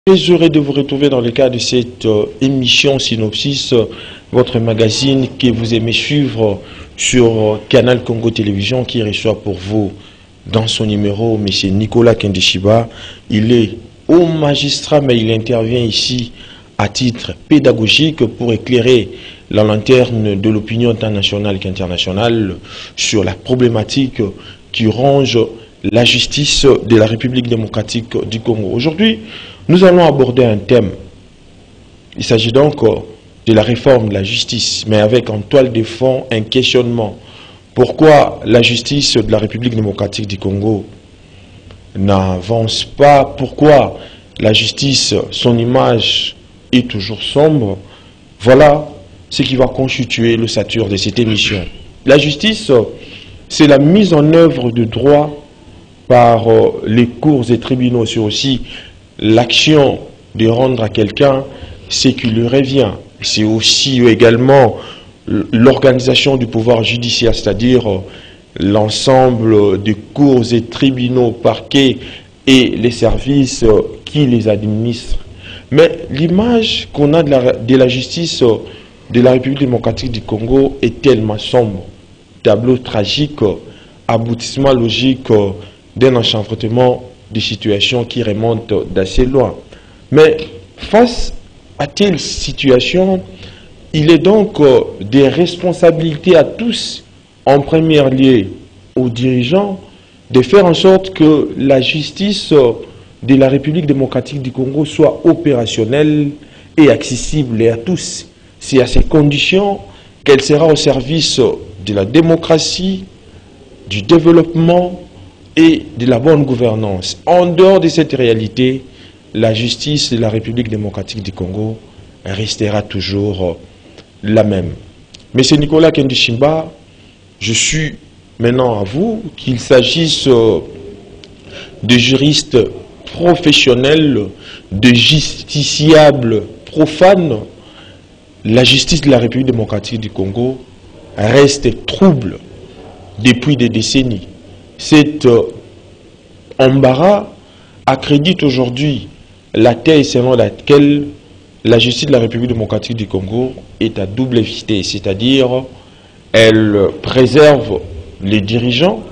Très heureux de vous retrouver dans le cadre de cette émission Synopsis, votre magazine que vous aimez suivre sur Canal Congo Télévision, qui reçoit pour vous dans son numéro M. Nicolas Kendeshiba. Il est haut magistrat, mais il intervient ici à titre pédagogique pour éclairer la lanterne de l'opinion tant nationale qu'internationale sur la problématique qui ronge la justice de la République démocratique du Congo. Aujourd'hui, nous allons aborder un thème. Il s'agit donc de la réforme de la justice, mais avec en toile de fond un questionnement. Pourquoi la justice de la République démocratique du Congo n'avance pas? Pourquoi la justice, son image est toujours sombre? Voilà ce qui va constituer l'ossature de cette émission. La justice, c'est la mise en œuvre de droits par les cours et tribunaux. C'est aussi l'action de rendre à quelqu'un ce qui lui revient. C'est aussi également l'organisation du pouvoir judiciaire, c'est-à-dire l'ensemble des cours et tribunaux, parquets et les services qui les administrent. Mais l'image qu'on a de la justice de la République démocratique du Congo est tellement sombre. Tableau tragique, aboutissement logique d'un enchevêtrement de situations qui remontent d'assez loin. Mais face à telle situation, il est donc des responsabilités à tous, en premier lieu aux dirigeants, de faire en sorte que la justice de la République démocratique du Congo soit opérationnelle et accessible à tous. C'est à ces conditions qu'elle sera au service de la démocratie, du développement et de la bonne gouvernance. En dehors de cette réalité, la justice de la République démocratique du Congo restera toujours la même. Monsieur Nicolas Kendeshiba, je suis maintenant à vous, qu'il s'agisse de juristes professionnels, de justiciables profanes, la justice de la République démocratique du Congo reste trouble depuis des décennies. Cet embarras accrédite aujourd'hui la thèse selon laquelle la justice de la République démocratique du Congo est à double vitesse, c'est-à-dire elle préserve les dirigeants,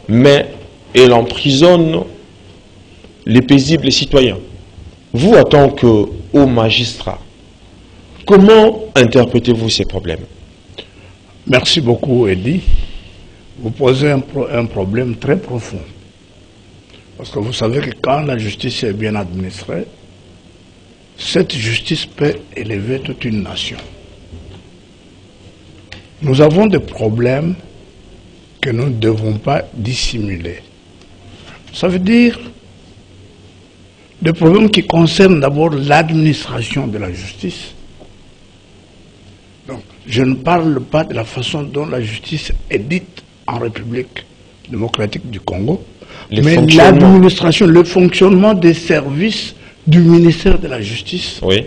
mais elle emprisonne les paisibles citoyens. Vous, en tant que haut magistrat, comment interprétez-vous ces problèmes? Merci beaucoup, Eddy. Vous posez un problème très profond. Parce que vous savez que quand la justice est bien administrée, cette justice peut élever toute une nation. Nous avons des problèmes que nous ne devons pas dissimuler. Ça veut dire des problèmes qui concernent d'abord l'administration de la justice. Donc, je ne parle pas de la façon dont la justice est dite en République démocratique du Congo, mais l'administration, le fonctionnement des services du ministère de la Justice. Oui.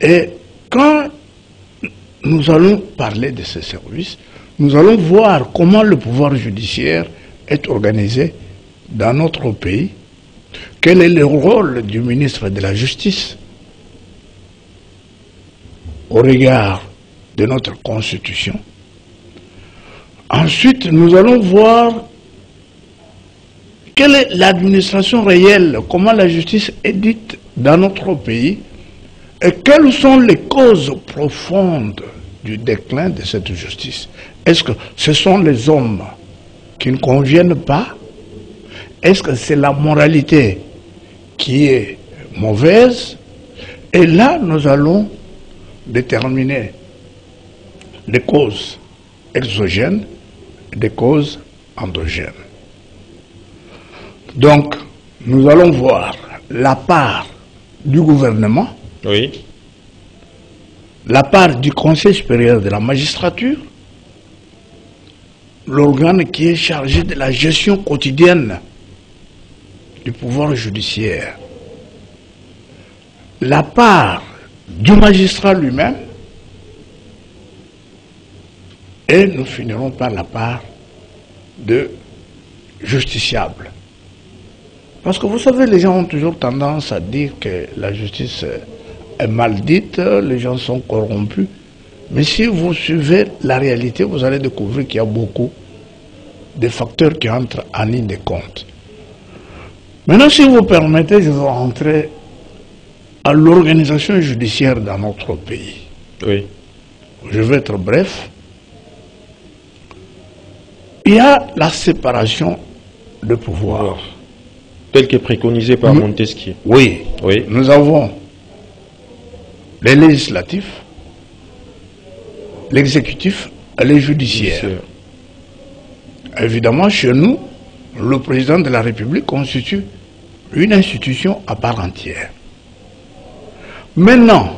Et quand nous allons parler de ces services, nous allons voir comment le pouvoir judiciaire est organisé dans notre pays, quel est le rôle du ministre de la Justice au regard de notre Constitution. Ensuite, nous allons voir quelle est l'administration réelle, comment la justice est dite dans notre pays et quelles sont les causes profondes du déclin de cette justice. Est-ce que ce sont les hommes qui ne conviennent pas? Est-ce que c'est la moralité qui est mauvaise? Et là, nous allons déterminer les causes exogènes et des causes endogènes. Donc, nous allons voir la part du gouvernement, oui, la part du Conseil supérieur de la magistrature, l'organe qui est chargé de la gestion quotidienne du pouvoir judiciaire, la part du magistrat lui-même, et nous finirons par la part de justiciable. Parce que vous savez, les gens ont toujours tendance à dire que la justice est mal dite, les gens sont corrompus. Mais si vous suivez la réalité, vous allez découvrir qu'il y a beaucoup de facteurs qui entrent en ligne de compte. Maintenant, si vous permettez, je vais rentrer à l'organisation judiciaire dans notre pays. Oui. Je vais être bref. Il y a la séparation de pouvoir. Tel que préconisé par Montesquieu. Oui. Oui. Nous avons les législatifs, l'exécutif et les judiciaires. Évidemment, chez nous, le président de la République constitue une institution à part entière. Maintenant,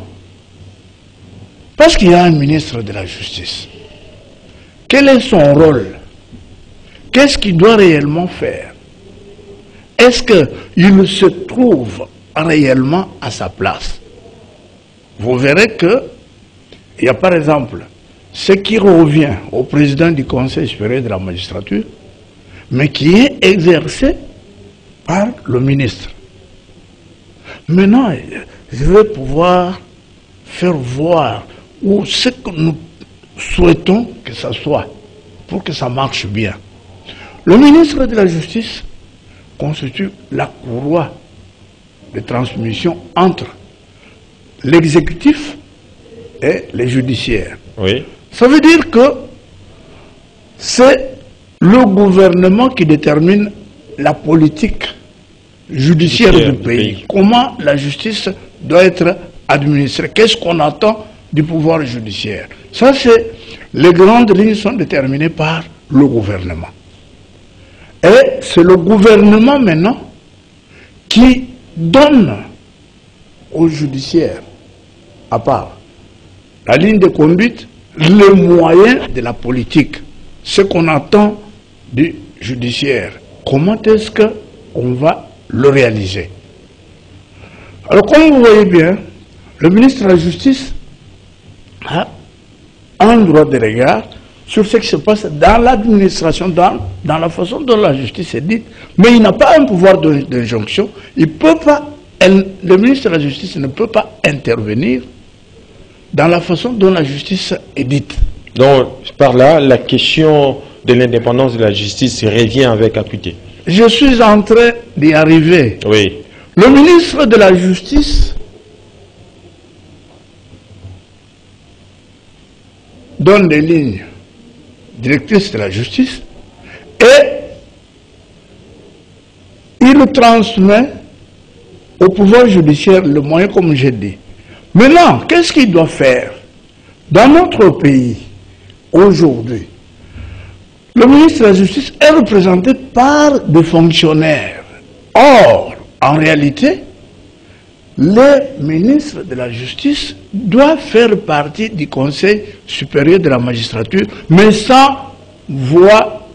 parce qu'il y a un ministre de la Justice, quel est son rôle? Qu'est-ce qu'il doit réellement faire? Est-ce qu'il se trouve réellement à sa place? Vous verrez que il y a par exemple ce qui revient au président du Conseil supérieur de la magistrature, mais qui est exercé par le ministre. Maintenant, je vais pouvoir faire voir où ce que nous souhaitons que ça soit pour que ça marche bien. Le ministre de la Justice constitue la courroie de transmission entre l'exécutif et les judiciaires. Oui. Ça veut dire que c'est le gouvernement qui détermine la politique judiciaire du pays. Comment la justice doit être administrée. Qu'est-ce qu'on attend du pouvoir judiciaire. Ça, c'est... Les grandes lignes sont déterminées par le gouvernement. Et c'est le gouvernement maintenant qui donne au judiciaire, à part la ligne de conduite, les moyens de la politique, ce qu'on attend du judiciaire. Comment est-ce qu'on va le réaliser? Alors, comme vous voyez bien, le ministre de la Justice a un droit de regard sur ce qui se passe dans l'administration, dans la façon dont la justice est dite, mais il n'a pas un pouvoir d'injonction. Il peut pas, le ministre de la Justice ne peut pas intervenir dans la façon dont la justice est dite. Donc, par là, la question de l'indépendance de la justice revient avec acuité. Je suis en train d'y arriver. Oui. Le ministre de la Justice donne des lignes directrices de la justice et il transmet au pouvoir judiciaire le moyen, comme j'ai dit. Maintenant, qu'est-ce qu'il doit faire? Dans notre pays, aujourd'hui, le ministre de la Justice est représenté par des fonctionnaires. Or, en réalité, le ministre de la Justice doit faire partie du Conseil supérieur de la magistrature, mais sans voix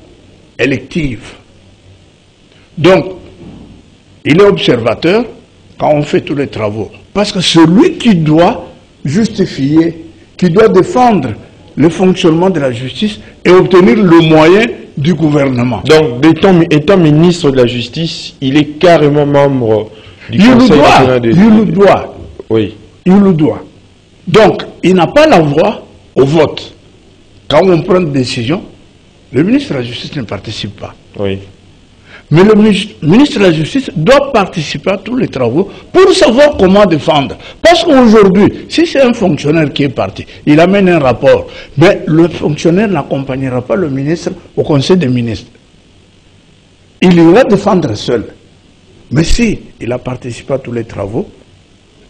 élective. Donc, il est observateur quand on fait tous les travaux. Parce que celui qui doit justifier, qui doit défendre le fonctionnement de la justice et obtenir le moyen du gouvernement. Donc, étant ministre de la Justice, il est carrément membre du Conseil national de... Il le doit. Oui. Il le doit. Donc, il n'a pas la voix au vote. Quand on prend une décision, le ministre de la Justice ne participe pas. Oui. Mais le ministre de la Justice doit participer à tous les travaux pour savoir comment défendre. Parce qu'aujourd'hui, si c'est un fonctionnaire qui est parti, il amène un rapport, mais le fonctionnaire n'accompagnera pas le ministre au Conseil des ministres. Il ira défendre seul. Mais si il a participé à tous les travaux,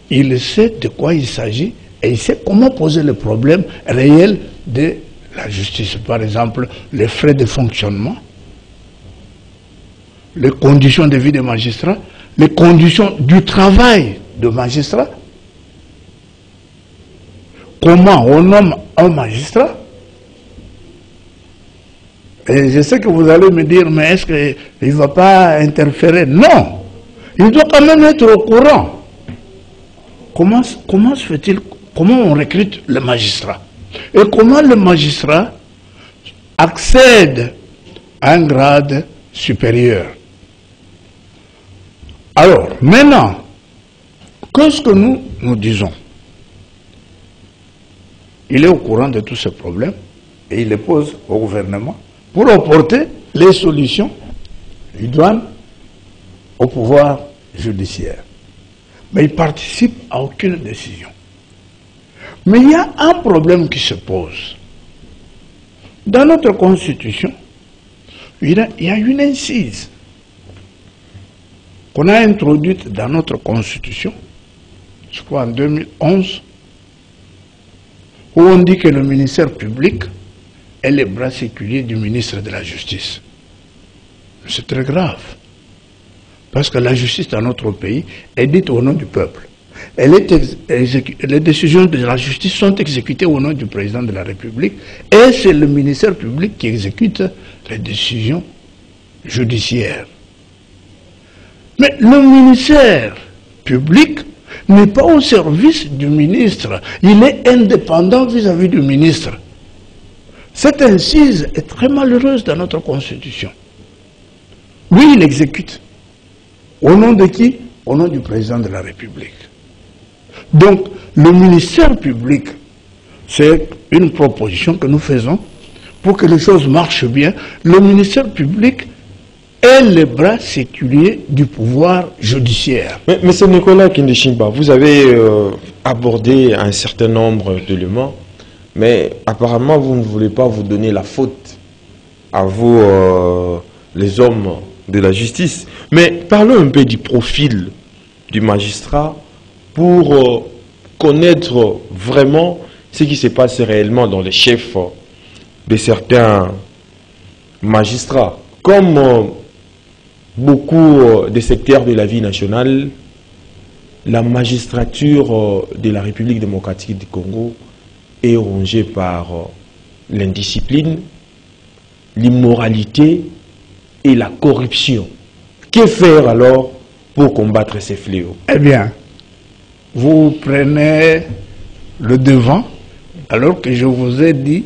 il sait de quoi il s'agit et il sait comment poser le problème réel de la justice. Par exemple, les frais de fonctionnement, les conditions de vie des magistrats, les conditions du travail de magistrats. Comment on nomme un magistrat? Et je sais que vous allez me dire, mais est-ce qu'il ne va pas interférer? Non! Il doit quand même être au courant. Comment se fait-il, comment on recrute le magistrat? Et comment le magistrat accède à un grade supérieur? maintenant, qu'est-ce que nous disons? Il est au courant de tous ces problèmes et il les pose au gouvernement pour apporter les solutions idoines au pouvoir judiciaire. Mais il participe à aucune décision. Mais il y a un problème qui se pose. Dans notre constitution, il y a une incise qu'on a introduite dans notre constitution, je crois en 2011, où on dit que le ministère public est le bras séculier du ministre de la Justice. C'est très grave. Parce que la justice dans notre pays est dite au nom du peuple. Les décisions de la justice sont exécutées au nom du président de la République et c'est le ministère public qui exécute les décisions judiciaires. Mais le ministère public n'est pas au service du ministre. Il est indépendant vis-à-vis du ministre. Cette incise est très malheureuse dans notre Constitution. Oui, il exécute. Au nom de qui? Au nom du président de la République. Donc, le ministère public, c'est une proposition que nous faisons pour que les choses marchent bien. Le ministère public est le bras séculier du pouvoir judiciaire. Mais M. Nicolas Kindeshimba, vous avez abordé un certain nombre d'éléments, mais apparemment vous ne voulez pas vous donner la faute à vous, les hommes de la justice. Mais parlons un peu du profil du magistrat pour connaître vraiment ce qui se passe réellement dans les chefs de certains magistrats. Comme beaucoup des secteurs de la vie nationale, la magistrature de la République démocratique du Congo est rongée par l'indiscipline, l'immoralité et la corruption. Que faire alors pour combattre ces fléaux? Eh bien, vous prenez le devant alors que je vous ai dit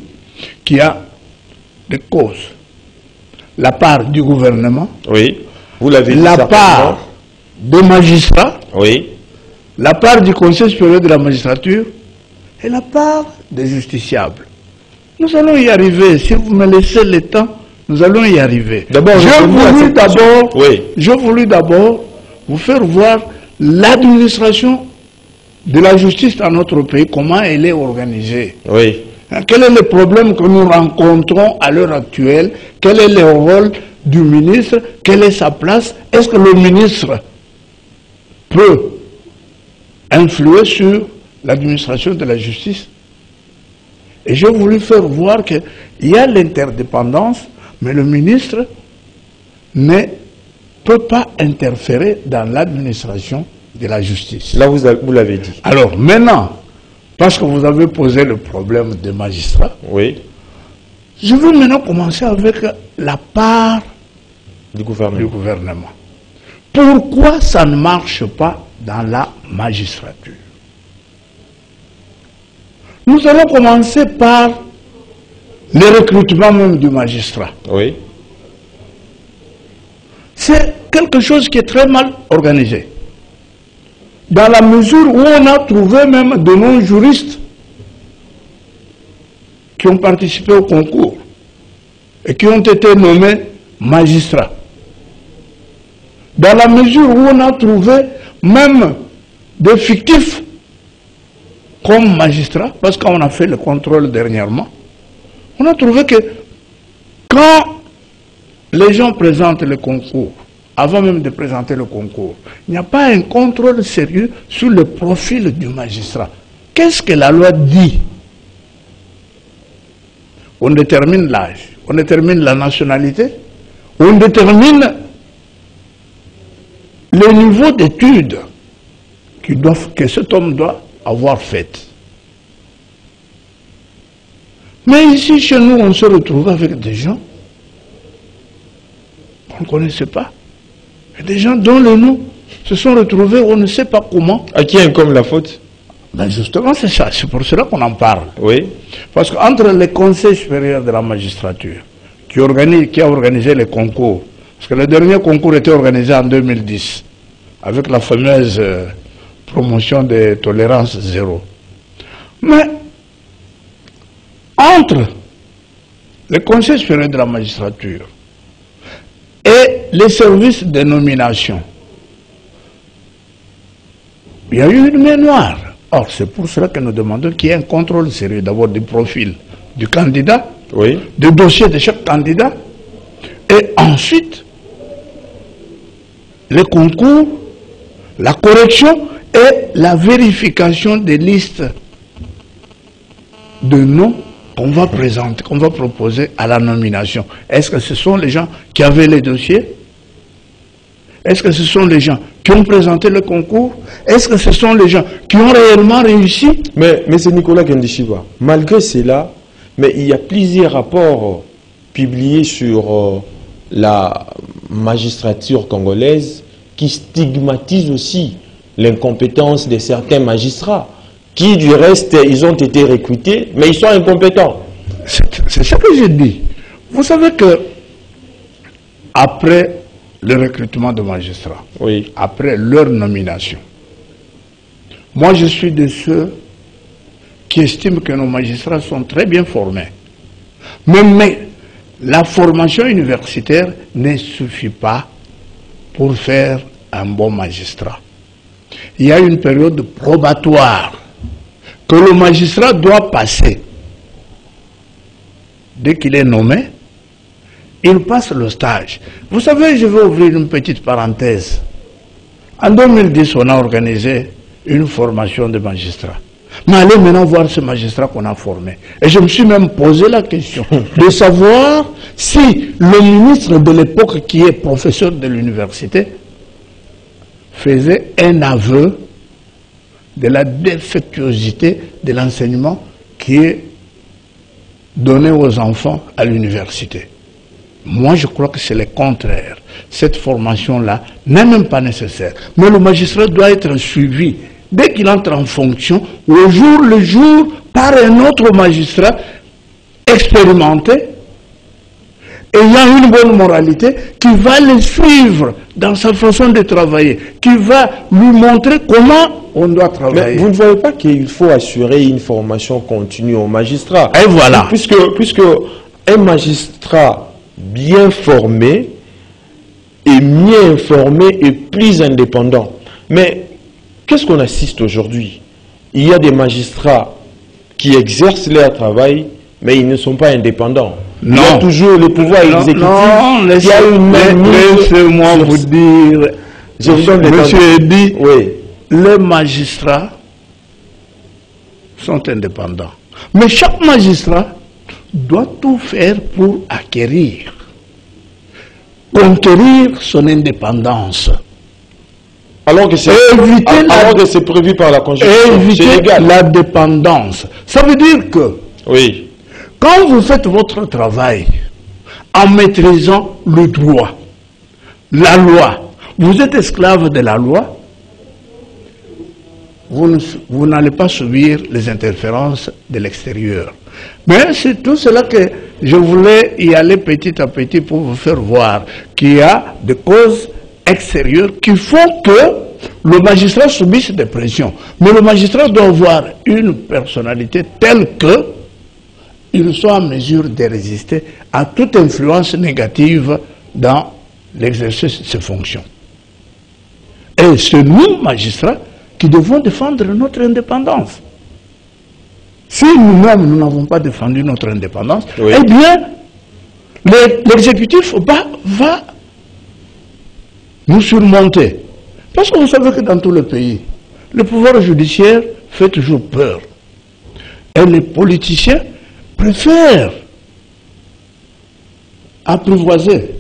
qu'il y a des causes. La part du gouvernement, oui, vous l'avez dit, la part des magistrats, oui, la part du Conseil supérieur de la magistrature et la part des justiciables. Nous allons y arriver. Si vous me laissez le temps, nous allons y arriver. Je voulais d'abord vous faire voir l'administration de la justice dans notre pays, comment elle est organisée. Oui. Quel est le problème que nous rencontrons à l'heure actuelle? Quel est le rôle du ministre? Quelle est sa place? Est-ce que le ministre peut influer sur l'administration de la justice? Et j'ai voulu faire voir qu'il y a l'interdépendance, mais le ministre ne peut pas interférer dans l'administration de la justice. Là, vous l'avez dit. Alors, maintenant, parce que vous avez posé le problème des magistrats, oui, je veux maintenant commencer avec la part du gouvernement. Pourquoi ça ne marche pas dans la magistrature? Nous allons commencer par le recrutement même du magistrat. Oui. C'est quelque chose qui est très mal organisé. Dans la mesure où on a trouvé même de non-juristes qui ont participé au concours et qui ont été nommés magistrats. Dans la mesure où on a trouvé même des fictifs comme magistrats, parce qu'on a fait le contrôle dernièrement, on a trouvé que quand les gens présentent le concours, avant même de présenter le concours, il n'y a pas un contrôle sérieux sur le profil du magistrat. Qu'est-ce que la loi dit? On détermine l'âge, on détermine la nationalité, on détermine le niveau d'études que cet homme doit avoir fait. Mais ici, chez nous, on se retrouve avec des gens qu'on ne connaissait pas. Et des gens dont les noms se sont retrouvés, on ne sait pas comment. À qui incombe la faute? Ben justement, c'est ça. C'est pour cela qu'on en parle. Oui. Parce qu'entre le Conseil supérieur de la magistrature, qui a organisé les concours, parce que le dernier concours était organisé en 2010, avec la fameuse promotion de tolérance zéro. Mais entre le Conseil supérieur de la magistrature et les services de nomination, il y a eu une main noire. Or, c'est pour cela que nous demandons qu'il y ait un contrôle sérieux, d'abord du profil du candidat, Oui. du dossier de chaque candidat, et ensuite le concours, la correction et la vérification des listes de noms qu'on va présenter, qu'on va proposer à la nomination. Est-ce que ce sont les gens qui avaient les dossiers? Est-ce que ce sont les gens qui ont présenté le concours? Est-ce que ce sont les gens qui ont réellement réussi? Mais c'est Nicolas Kendishiba. Malgré cela, mais il y a plusieurs rapports publiés sur la magistrature congolaise qui stigmatisent aussi l'incompétence de certains magistrats, qui du reste, ils ont été recrutés, mais ils sont incompétents. C'est ce que j'ai dit. Vous savez que après le recrutement de magistrats, Oui. après leur nomination, moi je suis de ceux qui estiment que nos magistrats sont très bien formés. Mais la formation universitaire ne suffit pas pour faire un bon magistrat. Il y a une période probatoire que le magistrat doit passer. Dès qu'il est nommé, il passe le stage. Vous savez, je vais ouvrir une petite parenthèse. En 2010, on a organisé une formation de magistrats. Mais allez maintenant voir ce magistrat qu'on a formé. Et je me suis même posé la question de savoir si le ministre de l'époque, qui est professeur de l'université, faisait un aveu de la défectuosité de l'enseignement qui est donné aux enfants à l'université. Moi, je crois que c'est le contraire. Cette formation-là n'est même pas nécessaire. Mais le magistrat doit être suivi dès qu'il entre en fonction, au jour le jour, par un autre magistrat expérimenté, ayant une bonne moralité, qui va le suivre dans sa façon de travailler, qui va lui montrer comment on doit travailler. Mais vous ne voyez pas qu'il faut assurer une formation continue aux magistrats. Et voilà. Puisque un magistrat bien formé est mieux informé et plus indépendant. Mais qu'est-ce qu'on assiste aujourd'hui? Il y a des magistrats qui exercent leur travail, mais ils ne sont pas indépendants. Non. Il y a toujours le pouvoir exécutif. Non, laissez-moi vous dire, Monsieur Eddy, oui. Les magistrats sont indépendants. Mais chaque magistrat doit tout faire pour acquérir, conquérir son indépendance. Alors que c'est prévu par la Constitution. Éviter la dépendance. Ça veut dire que oui. Quand vous faites votre travail en maîtrisant le droit, la loi, vous êtes esclave de la loi, vous n'allez pas subir les interférences de l'extérieur. Mais c'est tout cela que je voulais y aller petit à petit pour vous faire voir qu'il y a des causes extérieures qui font que le magistrat subisse des pressions. Mais le magistrat doit avoir une personnalité telle que il soit en mesure de résister à toute influence négative dans l'exercice de ses fonctions. Et c'est nous, magistrats, qui devons défendre notre indépendance. Si nous-mêmes, nous n'avons pas défendu notre indépendance, oui. Eh bien, l'exécutif va nous surmonter. Parce que vous savez que dans tout le pays, le pouvoir judiciaire fait toujours peur. Et les politiciens préfèrent apprivoiser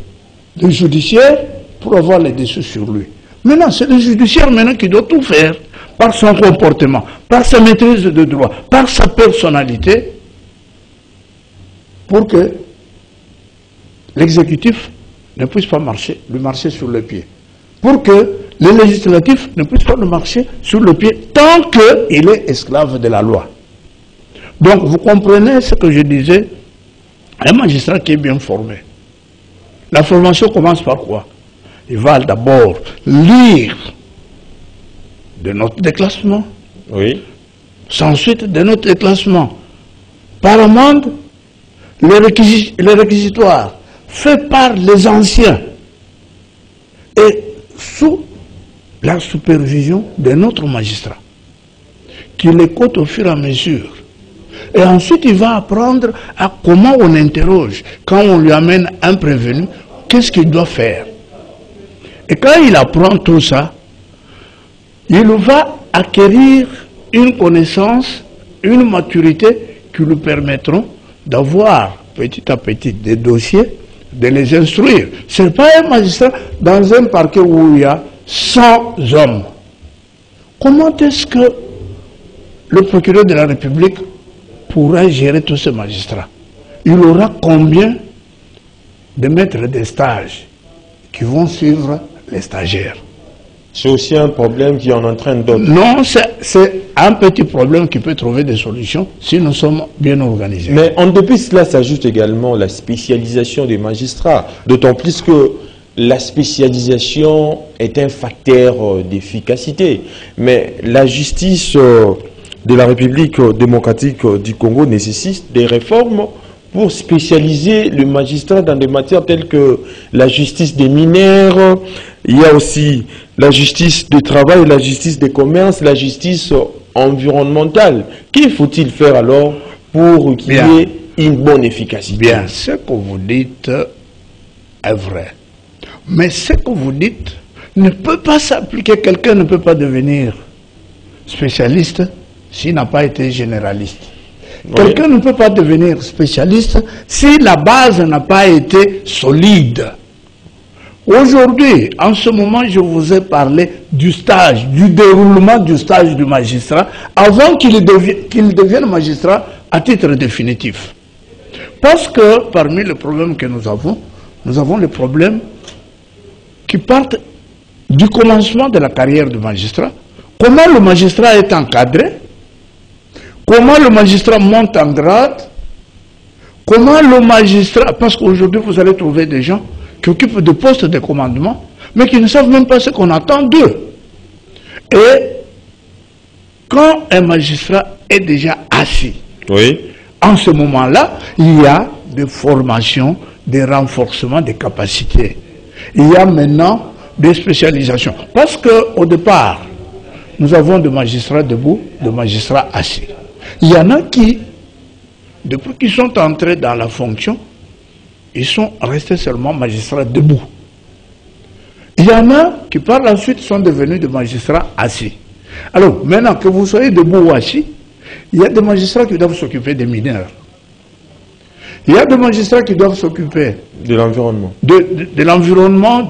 le judiciaire pour avoir les dessus sur lui. Maintenant, c'est le judiciaire maintenant qui doit tout faire par son comportement, par sa maîtrise de droit, par sa personnalité, pour que l'exécutif ne puisse pas lui marcher sur le pied. Pour que le législatif ne puisse pas le marcher sur le pied tant qu'il est esclave de la loi. Donc, vous comprenez ce que je disais, un magistrat qui est bien formé. La formation commence par quoi? Il va d'abord lire de notre déclassement. Oui. Sans suite de notre déclassement. Par amende, le réquisitoire fait par les anciens et sous la supervision de notre magistrat, qui l'écoute au fur et à mesure. Et ensuite, il va apprendre à comment on interroge. Quand on lui amène un prévenu, qu'est-ce qu'il doit faire? Et quand il apprend tout ça, il va acquérir une connaissance, une maturité qui lui permettront d'avoir petit à petit des dossiers, de les instruire. Ce n'est pas un magistrat dans un parquet où il y a 100 hommes. Comment est-ce que le procureur de la République pourra gérer tous ces magistrats? Il aura combien de maîtres de stage qui vont suivre les stagiaires? C'est aussi un problème qui en entraîne d'autres. Non, c'est un petit problème qui peut trouver des solutions si nous sommes bien organisés. Mais en dépit de cela s'ajoute également la spécialisation des magistrats, d'autant plus que la spécialisation est un facteur d'efficacité. Mais la justice de la République démocratique du Congo nécessite des réformes pour spécialiser le magistrat dans des matières telles que la justice des mineurs. Il y a aussi la justice du travail, la justice des commerces, la justice environnementale. Qu'il faut-il faire alors pour qu'il y ait une bonne efficacité? Bien, ce que vous dites est vrai. Mais ce que vous dites ne peut pas s'appliquer. Quelqu'un ne peut pas devenir spécialiste s'il n'a pas été généraliste. Oui. Quelqu'un ne peut pas devenir spécialiste si la base n'a pas été solide. Aujourd'hui, en ce moment, je vous ai parlé du stage, du déroulement du stage du magistrat avant qu'il devienne magistrat à titre définitif. Parce que parmi les problèmes que nous avons les problèmes qui partent du commencement de la carrière du magistrat. Comment le magistrat est encadré? Comment le magistrat monte en grade? Comment le magistrat... Parce qu'aujourd'hui, vous allez trouver des gens qui occupent des postes de commandement, mais qui ne savent même pas ce qu'on attend d'eux. Et quand un magistrat est déjà assis, oui, en ce moment-là, il y a des formations, des renforcements des capacités. Il y a maintenant des spécialisations. Parce qu'au départ, nous avons des magistrats debout, des magistrats assis. Il y en a qui, depuis qu'ils sont entrés dans la fonction, ils sont restés seulement magistrats debout. Il y en a qui par la suite sont devenus des magistrats assis. Alors, maintenant que vous soyez debout ou assis, il y a des magistrats qui doivent s'occuper des mineurs. Il y a des magistrats qui doivent s'occuper de l'environnement. De l'environnement,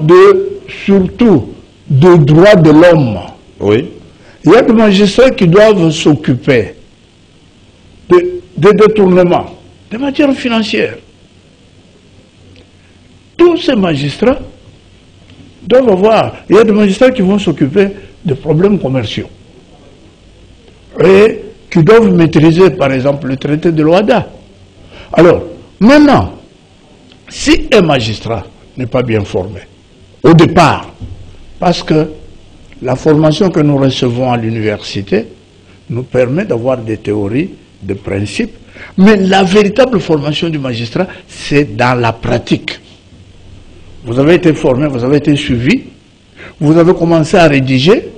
surtout des droits de l'homme. Oui. Il y a des magistrats qui doivent s'occuper de détournements, de matières financières. Tous ces magistrats doivent avoir... Il y a des magistrats qui vont s'occuper de problèmes commerciaux. Et qui doivent maîtriser, par exemple, le traité de l'OADA. Alors, maintenant, si un magistrat n'est pas bien formé, au départ, parce que la formation que nous recevons à l'université nous permet d'avoir des théories, des principes, mais la véritable formation du magistrat, c'est dans la pratique. Vous avez été formé, vous avez été suivi, vous avez commencé à rédiger,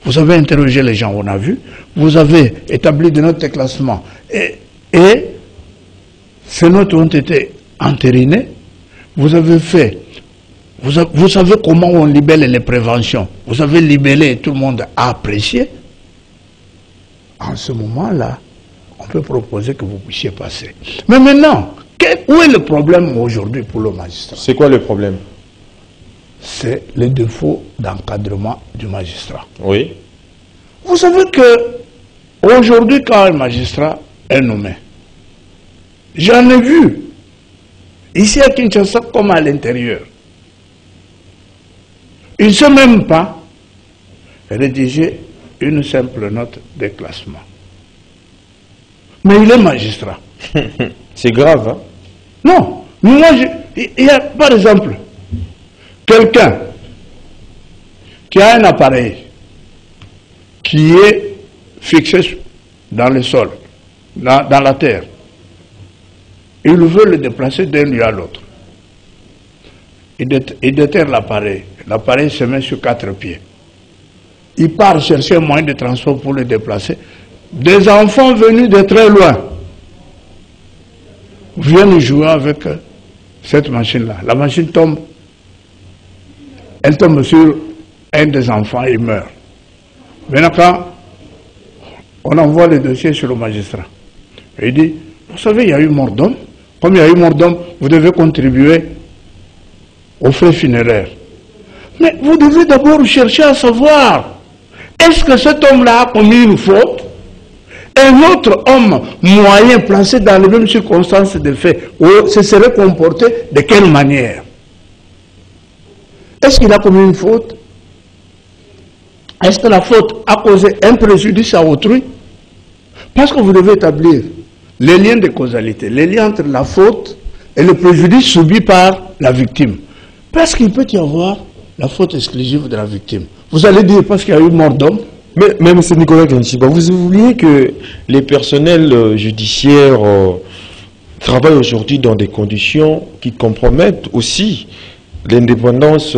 vous avez interrogé les gens, on a vu, vous avez établi de notes de classement et ces notes ont été entérinées, vous avez fait, vous savez comment on libelle les préventions, vous avez libellé et tout le monde a apprécié. En ce moment-là, on peut proposer que vous puissiez passer. Mais maintenant, où est le problème aujourd'hui pour le magistrat? C'est quoi le problème? C'est le défaut d'encadrement du magistrat. Oui. Vous savez que aujourd'hui, quand un magistrat est nommé, j'en ai vu, ici à Kinshasa comme à l'intérieur, il ne sait même pas rédiger une simple note de classement. Mais il est magistrat. C'est grave, hein? Non. Moi, il y a, par exemple, quelqu'un qui a un appareil, qui est fixé dans le sol, dans la terre. Il veut le déplacer d'un lieu à l'autre. Il déterre l'appareil. L'appareil se met sur 4 pieds. Il part chercher un moyen de transport pour le déplacer. Des enfants venus de très loin viennent jouer avec cette machine-là. La machine tombe. Elle tombe sur un des enfants et il meurt. Maintenant, quand on envoie le dossier sur le magistrat, il dit, vous savez, il y a eu mort d'homme. Comme il y a eu mort d'homme, vous devez contribuer aux frais funéraires. Mais vous devez d'abord chercher à savoir, est-ce que cet homme-là a commis une faute? Un autre homme moyen placé dans les mêmes circonstances de fait, se serait comporté de quelle manière? Est-ce qu'il a commis une faute? Est-ce que la faute a causé un préjudice à autrui? Parce que vous devez établir les liens de causalité, les liens entre la faute et le préjudice subi par la victime. Parce qu'il peut y avoir la faute exclusive de la victime. Vous allez dire parce qu'il y a eu mort d'homme. Mais M. Nicolas Kanchiba, vous oubliez que les personnels judiciaires travaillent aujourd'hui dans des conditions qui compromettent aussi l'indépendance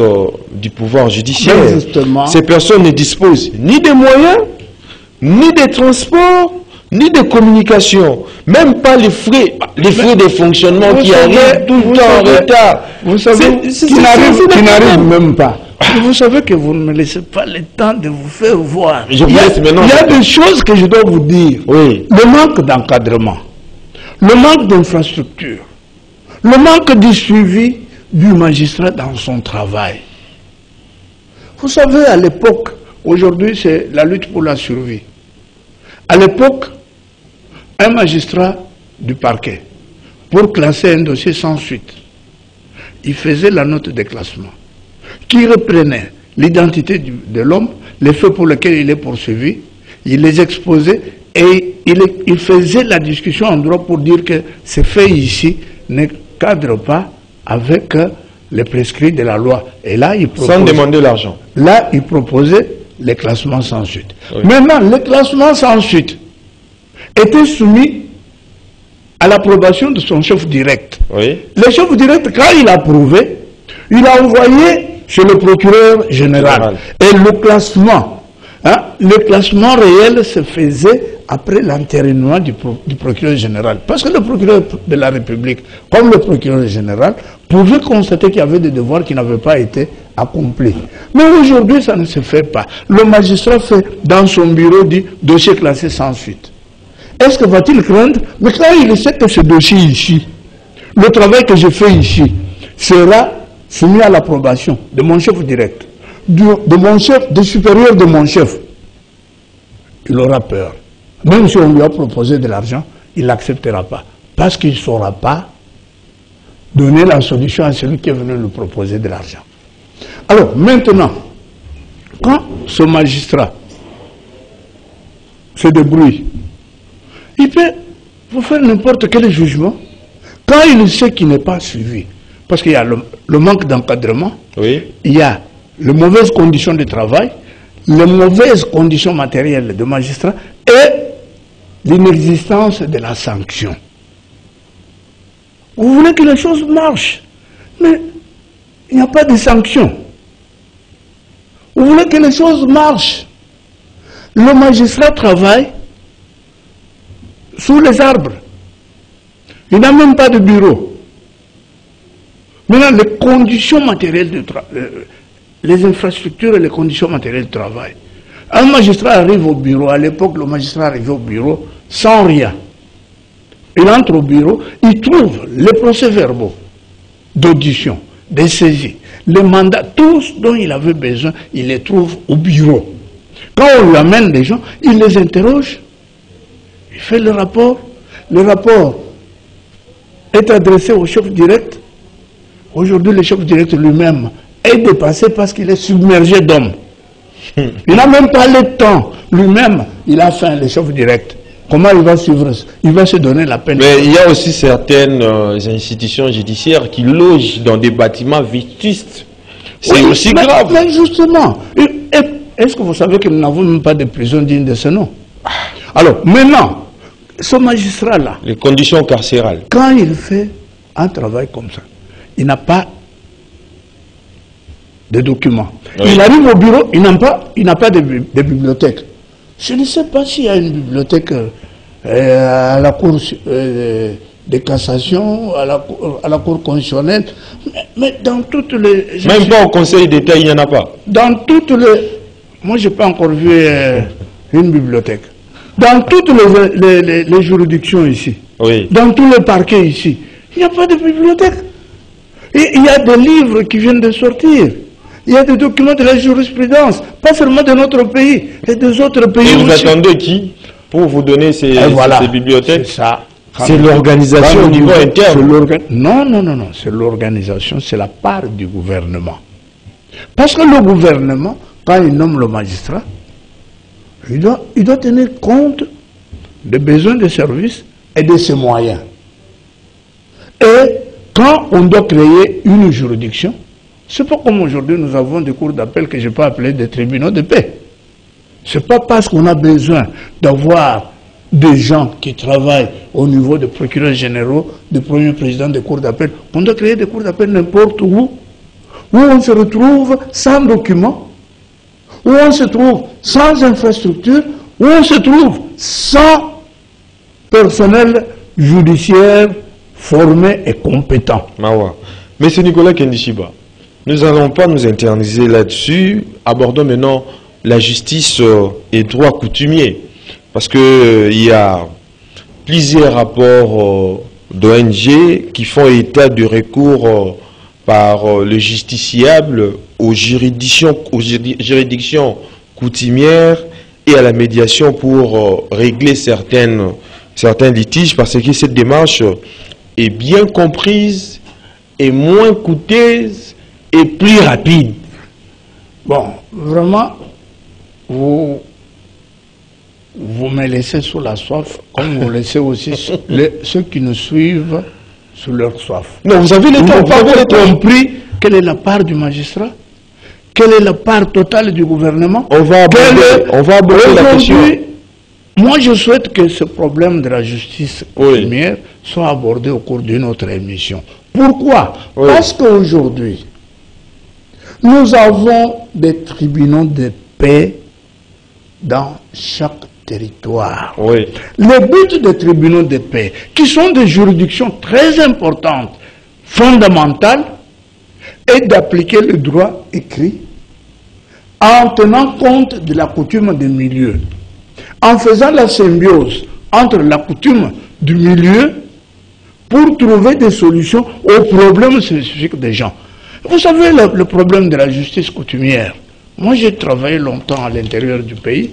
du pouvoir judiciaire. Ces personnes ne disposent ni des moyens, ni des transports, ni de communication, même pas les frais de fonctionnement qui arrivent tout le temps en retard. Vous savez, qui n'arrivent même pas. Vous savez que vous ne me laissez pas le temps de vous faire voir. Il y a des choses que je dois vous dire. Oui. Le manque d'encadrement, le manque d'infrastructure, le manque de suivi du magistrat dans son travail. Vous savez, à l'époque, aujourd'hui c'est la lutte pour la survie. À l'époque, un magistrat du parquet, pour classer un dossier sans suite, il faisait la note de classement, qui reprenait l'identité de l'homme, les faits pour lesquels il est poursuivi, il les exposait et il faisait la discussion en droit pour dire que ces faits ici ne cadrent pas avec les prescrits de la loi. Et là, il proposait, sans demander l'argent. Là, il proposait les classements sans suite. Oui. Maintenant, les classements sans suite étaient soumis à l'approbation de son chef direct. Oui. Le chef direct, quand il a approuvé, il a envoyé chez le procureur général. Et le classement réel se faisait après l'entérinement du procureur général. Parce que le procureur de la République, comme le procureur général, pouvait constater qu'il y avait des devoirs qui n'avaient pas été accomplis. Mais aujourd'hui, ça ne se fait pas. Le magistrat fait dans son bureau dit dossier classé sans suite. Est-ce que va-t-il craindre? Mais quand il sait que ce dossier ici, le travail que je fais ici, sera soumis à l'approbation de mon chef direct, de mon chef, du supérieur de mon chef, il aura peur. Même si on lui a proposé de l'argent, il n'acceptera pas. Parce qu'il ne saura pas donner la solution à celui qui est venu lui proposer de l'argent. Alors, maintenant, quand ce magistrat se débrouille, il peut vous faire n'importe quel jugement quand il sait qu'il n'est pas suivi. Parce qu'il y a le manque d'encadrement, oui. Il y a les mauvaises conditions de travail, les mauvaises conditions matérielles de magistrat et l'inexistence de la sanction. Vous voulez que les choses marchent, mais il n'y a pas de sanction. Vous voulez que les choses marchent. Le magistrat travaille sous les arbres. Il n'a même pas de bureau. Maintenant, les conditions matérielles de travail, les infrastructures et les conditions matérielles de travail. Un magistrat arrive au bureau, à l'époque, le magistrat arrivait au bureau sans rien. Il entre au bureau, il trouve les procès-verbaux d'audition, des saisies, les mandats, tout ce dont il avait besoin, il les trouve au bureau. Quand on lui amène les gens, il les interroge, il fait le rapport est adressé au chef direct. Aujourd'hui, le chef direct lui-même est dépassé parce qu'il est submergé d'hommes. Il n'a même pas le temps. Lui-même, il a faim, le chef direct. Comment il va suivre? Il va se donner la peine. Mais il y a aussi certaines institutions judiciaires qui logent dans des bâtiments vétustes. C'est aussi grave. Mais justement, est-ce que vous savez que nous n'avons même pas de prison digne de ce nom? Alors, maintenant, ce magistrat-là... Les conditions carcérales. Quand il fait un travail comme ça, il n'a pas de documents. Oui. Il arrive au bureau, il n'a pas de bibliothèque. Je ne sais pas s'il y a une bibliothèque à la Cour de cassation, à la Cour constitutionnelle, mais dans toutes les... Même pas au Conseil d'État, il n'y en a pas. Dans toutes les... Moi, je n'ai pas encore vu une bibliothèque. Dans toutes les juridictions ici, oui. Dans tous les parquets ici, il n'y a pas de bibliothèque. Et il y a des livres qui viennent de sortir. Il y a des documents de la jurisprudence, pas seulement de notre pays, et des autres pays. Et vous attendez qui pour vous donner ces bibliothèques? C'est ça. C'est l'organisation au niveau interne. Non, c'est l'organisation, c'est la part du gouvernement. Parce que le gouvernement, quand il nomme le magistrat, il doit tenir compte des besoins de services et de ses moyens. Et quand on doit créer une juridiction, c'est pas comme aujourd'hui nous avons des cours d'appel que je peux appeler des tribunaux de paix. C'est pas parce qu'on a besoin d'avoir des gens qui travaillent au niveau des procureurs généraux, des premiers présidents des cours d'appel, qu'on doit créer des cours d'appel n'importe où on se retrouve sans documents, où on se trouve sans infrastructure, où on se trouve sans personnel judiciaire formé et compétent. Mawa. Monsieur Nicolas Kendishiba, nous n'allons pas nous internaliser là-dessus. Abordons maintenant la justice et droit coutumier. Parce qu'il y a plusieurs rapports d'ONG qui font état du recours par le justiciable aux juridictions coutumières et à la médiation pour régler certains litiges, parce que cette démarche est bien comprise et moins coûteuse et plus rapide. Bon, vraiment, vous me laissez sous la soif, comme vous laissez aussi ceux qui nous suivent sous leur soif. Non, vous avez compris quelle est la part du magistrat, quelle est la part totale du gouvernement. On va aborder la question. Moi, je souhaite que ce problème de la justice coutumière soit abordé au cours d'une autre émission. Pourquoi? Parce qu'aujourd'hui, nous avons des tribunaux de paix dans chaque territoire. Le but des tribunaux de paix, qui sont des juridictions très importantes, fondamentales, est d'appliquer le droit écrit en tenant compte de la coutume des milieux, en faisant la symbiose entre la coutume du milieu pour trouver des solutions aux problèmes spécifiques des gens. Vous savez le problème de la justice coutumière. Moi, j'ai travaillé longtemps à l'intérieur du pays.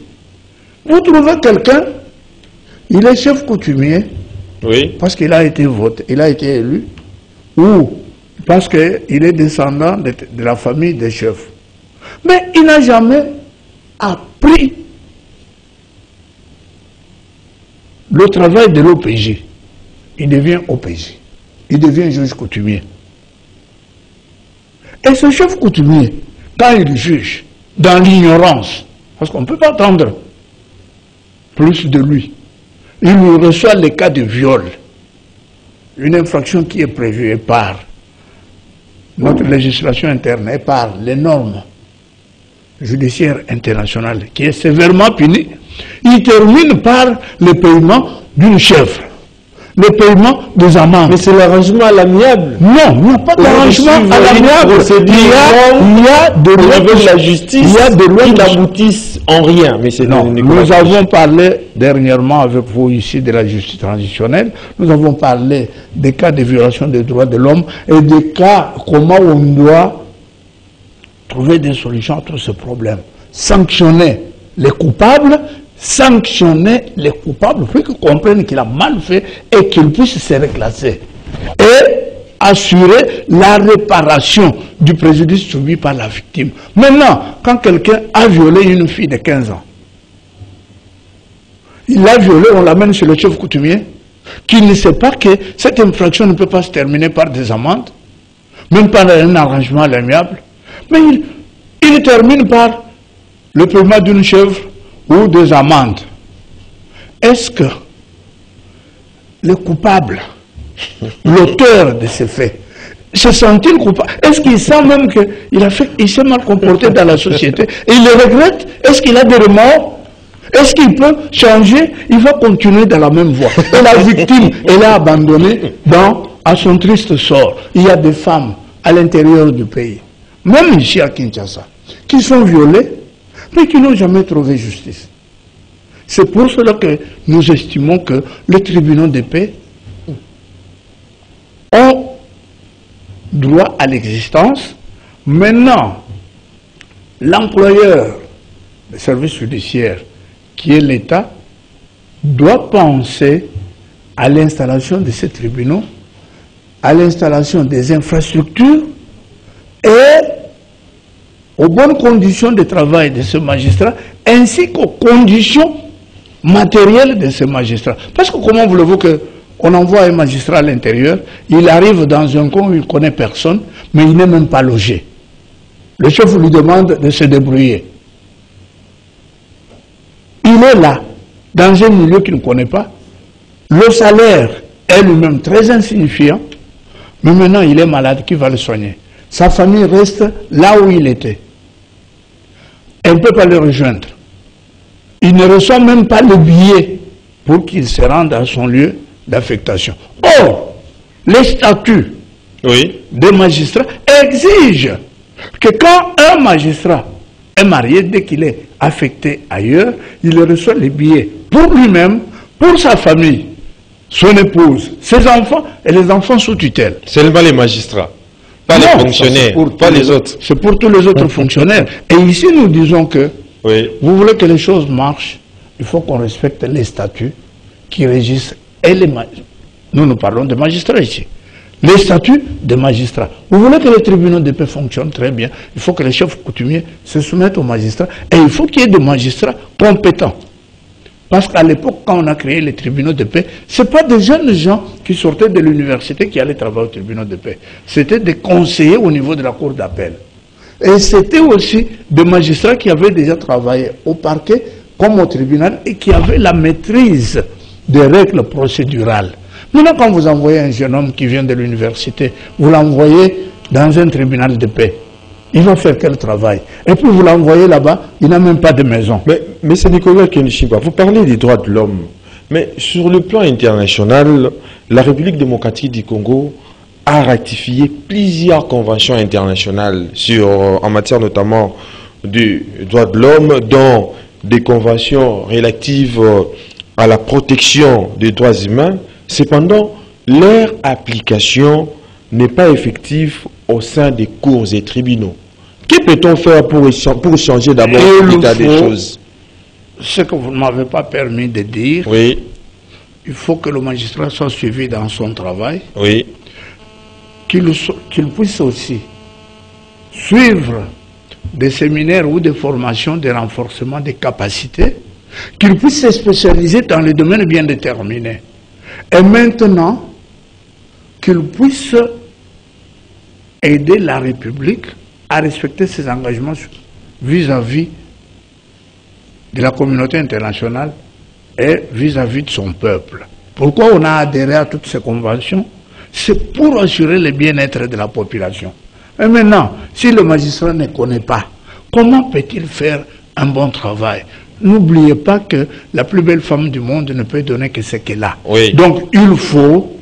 Vous trouvez quelqu'un, il est chef coutumier, parce qu'il a été voté, il a été élu, ou parce qu'il est descendant de la famille des chefs. Mais il n'a jamais appris le travail de l'OPJ. Il devient OPJ. Il devient juge coutumier. Et ce chef coutumier, quand il juge dans l'ignorance, parce qu'on ne peut pas attendre plus de lui, il lui reçoit les cas de viol, une infraction qui est prévue et par notre législation interne et par les normes judiciaires internationales, qui est sévèrement punie. Il termine par le paiement d'une chèvre, le paiement des amendes. Mais c'est l'arrangement à l'amiable. Non, il n'y a pas d'arrangement à l'amiable. Il y a de la justice qui n'aboutissent en rien. Mais nous avons parlé dernièrement avec vous ici de la justice transitionnelle. Nous avons parlé des cas de violation des droits de l'homme et des cas comment on doit trouver des solutions à tous ces problèmes. Sanctionner les coupables, pour qu'ils comprennent qu'il a mal fait et qu'il puisse se reclasser. Et assurer la réparation du préjudice subi par la victime. Maintenant, quand quelqu'un a violé une fille de 15 ans, il l'a violée, on l'amène chez le chef coutumier, qui ne sait pas que cette infraction ne peut pas se terminer par des amendes, même par un arrangement à l'amiable, mais il termine par le paiement d'une chèvre ou des amendes. Est-ce que le coupable, l'auteur de ces faits, se sent-il coupable? Est-ce qu'il sent même qu'il s'est mal comporté dans la société et il le regrette? Est-ce qu'il a des remords? Est-ce qu'il peut changer? Il va continuer dans la même voie. Et la victime, elle est abandonnée à son triste sort. Il y a des femmes à l'intérieur du pays, même ici à Kinshasa, qui sont violées, mais qui n'ont jamais trouvé justice. C'est pour cela que nous estimons que les tribunaux de paix ont droit à l'existence. Maintenant, l'employeur des services judiciaires, qui est l'État, doit penser à l'installation de ces tribunaux, à l'installation des infrastructures et aux bonnes conditions de travail de ce magistrat, ainsi qu'aux conditions matérielles de ce magistrat. Parce que comment voulez-vous qu'on envoie un magistrat à l'intérieur, il arrive dans un coin où il ne connaît personne, mais il n'est même pas logé. Le chef lui demande de se débrouiller. Il est là, dans un milieu qu'il ne connaît pas. Le salaire est lui-même très insignifiant, mais maintenant il est malade, qui va le soigner? Sa famille reste là où il était. Elle ne peut pas le rejoindre. Il ne reçoit même pas le billet pour qu'il se rende à son lieu d'affectation. Or, les statuts des magistrats exigent que quand un magistrat est marié, dès qu'il est affecté ailleurs, il reçoit les billets pour lui-même, pour sa famille, son épouse, ses enfants et les enfants sous tutelle. Seulement les magistrats, pas les fonctionnaires, pas les autres. C'est pour tous les autres fonctionnaires. Et ici, nous disons que vous voulez que les choses marchent, il faut qu'on respecte les statuts qui régissent nous parlons de magistrats ici. Les statuts des magistrats. Vous voulez que les tribunaux de paix fonctionnent très bien, il faut que les chefs coutumiers se soumettent aux magistrats et il faut qu'il y ait des magistrats compétents. Parce qu'à l'époque, quand on a créé les tribunaux de paix, ce n'est pas des jeunes gens qui sortaient de l'université qui allaient travailler aux tribunaux de paix. C'était des conseillers au niveau de la cour d'appel. Et c'était aussi des magistrats qui avaient déjà travaillé au parquet comme au tribunal et qui avaient la maîtrise des règles procédurales. Maintenant, quand vous envoyez un jeune homme qui vient de l'université, vous l'envoyez dans un tribunal de paix. Il va faire quel travail? Et puis vous l'envoyez là-bas, il n'a même pas de maison. Mais c'est Nicolas Kenishiba, vous parlez des droits de l'homme. Mais sur le plan international, la République démocratique du Congo a ratifié plusieurs conventions internationales en matière notamment des droits de l'homme, dont des conventions relatives à la protection des droits humains. Cependant, leur application n'est pas effective au sein des cours et tribunaux. Que peut-on faire pour changer d'abord l'état des choses? Ce que vous ne m'avez pas permis de dire, il faut que le magistrat soit suivi dans son travail, qu'il puisse aussi suivre des séminaires ou des formations de renforcement des capacités, qu'il puisse se spécialiser dans les domaines bien déterminés. Et maintenant, qu'il puisse aider la République à respecter ses engagements vis-à-vis de la communauté internationale et vis-à-vis de son peuple. Pourquoi on a adhéré à toutes ces conventions? C'est pour assurer le bien-être de la population. Et maintenant, si le magistrat ne connaît pas, comment peut-il faire un bon travail? N'oubliez pas que la plus belle femme du monde ne peut donner que ce qu'elle a. Donc il faut...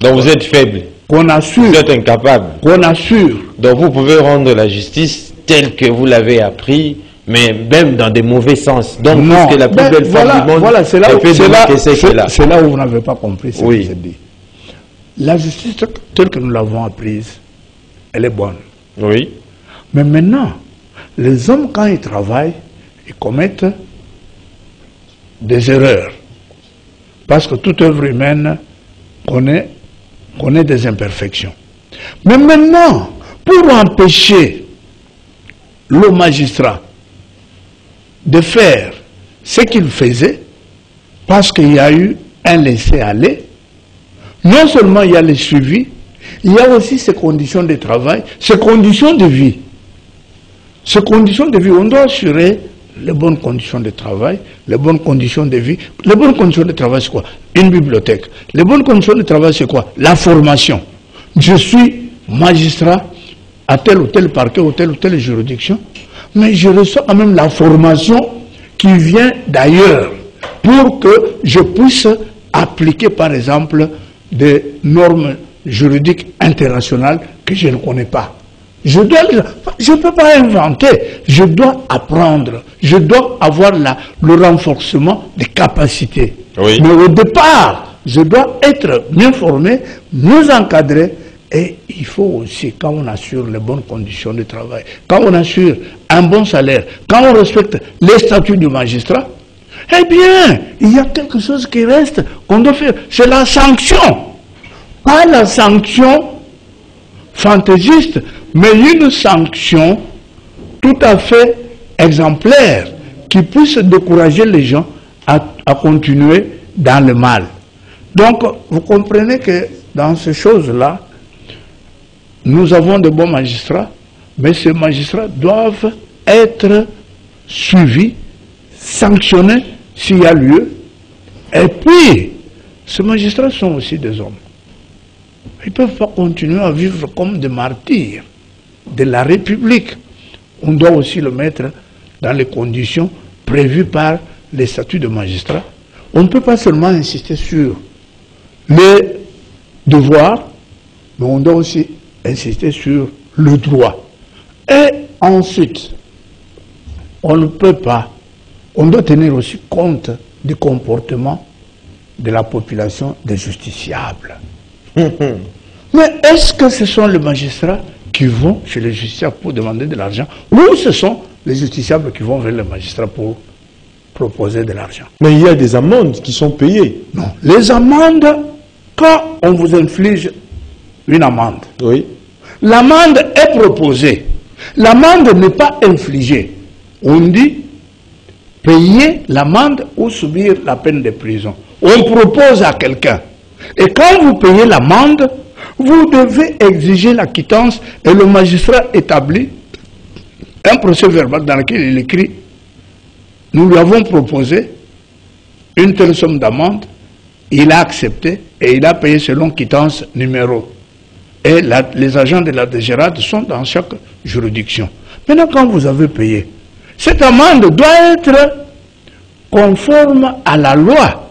Donc vous êtes faible. Qu'on assure. Vous êtes incapable. Qu'on assure. Donc vous pouvez rendre la justice telle que vous l'avez appris, mais même dans des mauvais sens. Donc non, que la plus belle femme du monde c'est là où vous n'avez pas compris ce que j'ai dit. La justice telle que nous l'avons apprise, elle est bonne. Oui. Mais maintenant, les hommes, quand ils travaillent, ils commettent des erreurs. Parce que toute œuvre humaine connaît des imperfections. Mais maintenant, pour empêcher le magistrat de faire ce qu'il faisait, parce qu'il y a eu un laisser-aller, non seulement il y a le suivi, il y a aussi ses conditions de travail, ses conditions de vie. Ces conditions de vie, on doit assurer les bonnes conditions de travail, les bonnes conditions de vie. Les bonnes conditions de travail, c'est quoi? Une bibliothèque. Les bonnes conditions de travail, c'est quoi? La formation. Je suis magistrat à tel ou tel parquet ou telle juridiction, mais je reçois quand même la formation qui vient d'ailleurs pour que je puisse appliquer, par exemple, des normes juridiques internationales que je ne connais pas. Je ne peux pas inventer, je dois apprendre, je dois avoir le renforcement des capacités. Oui. Mais au départ, je dois être mieux formé, mieux encadré, et il faut aussi, quand on assure les bonnes conditions de travail, quand on assure un bon salaire, quand on respecte les statuts du magistrat, eh bien, il y a quelque chose qui reste, qu'on doit faire, c'est la sanction. Pas la sanction fantaisiste, mais une sanction tout à fait exemplaire qui puisse décourager les gens à continuer dans le mal. Donc, vous comprenez que dans ces choses-là, nous avons de bons magistrats, mais ces magistrats doivent être suivis, sanctionnés s'il y a lieu. Et puis, ces magistrats sont aussi des hommes. Ils ne peuvent pas continuer à vivre comme des martyrs de la République. On doit aussi le mettre dans les conditions prévues par les statuts de magistrat. On ne peut pas seulement insister sur les devoirs, mais on doit aussi insister sur le droit. Et ensuite, on ne peut pas, on doit tenir aussi compte du comportement de la population des justiciables. Mais est-ce que ce sont les magistrats qui vont chez les justiciables pour demander de l'argent, ou ce sont les justiciables qui vont vers les magistrats pour proposer de l'argent? Mais il y a des amendes qui sont payées. Non, les amendes, quand on vous inflige une amende, Oui. l'amende est proposée. L'amende n'est pas infligée. On dit payer l'amende ou subir la peine de prison. On propose à quelqu'un. Et quand vous payez l'amende, vous devez exiger la quittance et le magistrat établit un procès verbal dans lequel il écrit « Nous lui avons proposé une telle somme d'amende, il a accepté et il a payé selon quittance numéro. » Et les agents de la DGRAD sont dans chaque juridiction. Maintenant, quand vous avez payé, cette amende doit être conforme à la loi.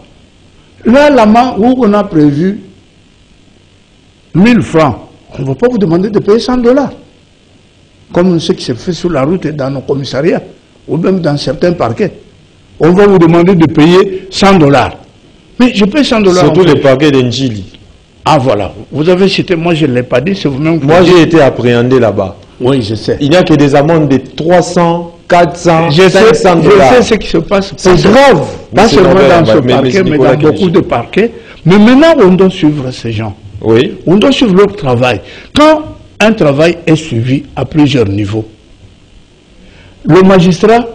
Là, l'amende où on a prévu 1000 francs, on ne va pas vous demander de payer 100 $. Comme ce qui se fait sur la route et dans nos commissariats, ou même dans certains parquets. On va vous demander de payer 100 $. Mais je paye 100 $. Surtout les parquets d'Enjili. Ah voilà, vous avez cité, moi je ne l'ai pas dit, c'est vous-même qui... Moi j'ai été appréhendé là-bas. Oui, je sais. Il n'y a que des amendes de 300, 400, Je 500 $. sais ce qui se passe. C'est grave. Pas seulement dans ce mais parquet, mais dans beaucoup de parquets. Mais maintenant, on doit suivre ces gens. Oui. On doit suivre leur travail. Quand un travail est suivi à plusieurs niveaux, le magistrat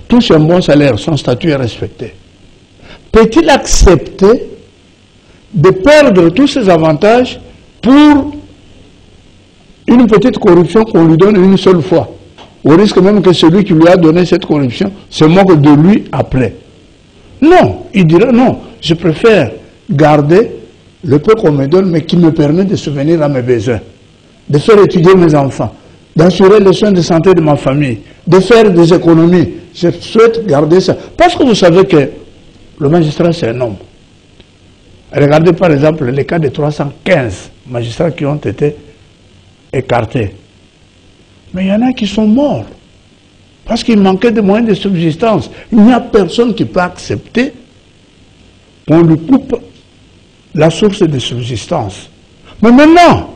touche un bon salaire, son statut est respecté. Peut-il accepter de perdre tous ses avantages pour une petite corruption qu'on lui donne une seule fois, au risque même que celui qui lui a donné cette corruption se moque de lui après? Non, il dira non, je préfère garder le peu qu'on me donne, mais qui me permet de subvenir à mes besoins, de faire étudier mes enfants, d'assurer les soins de santé de ma famille, de faire des économies. Je souhaite garder ça. Parce que vous savez que le magistrat, c'est un homme. Regardez par exemple les cas de 315 magistrats qui ont été écartés. Mais il y en a qui sont morts parce qu'il manquait de moyens de subsistance. Il n'y a personne qui peut accepter qu'on lui coupe la source de subsistance. Mais maintenant,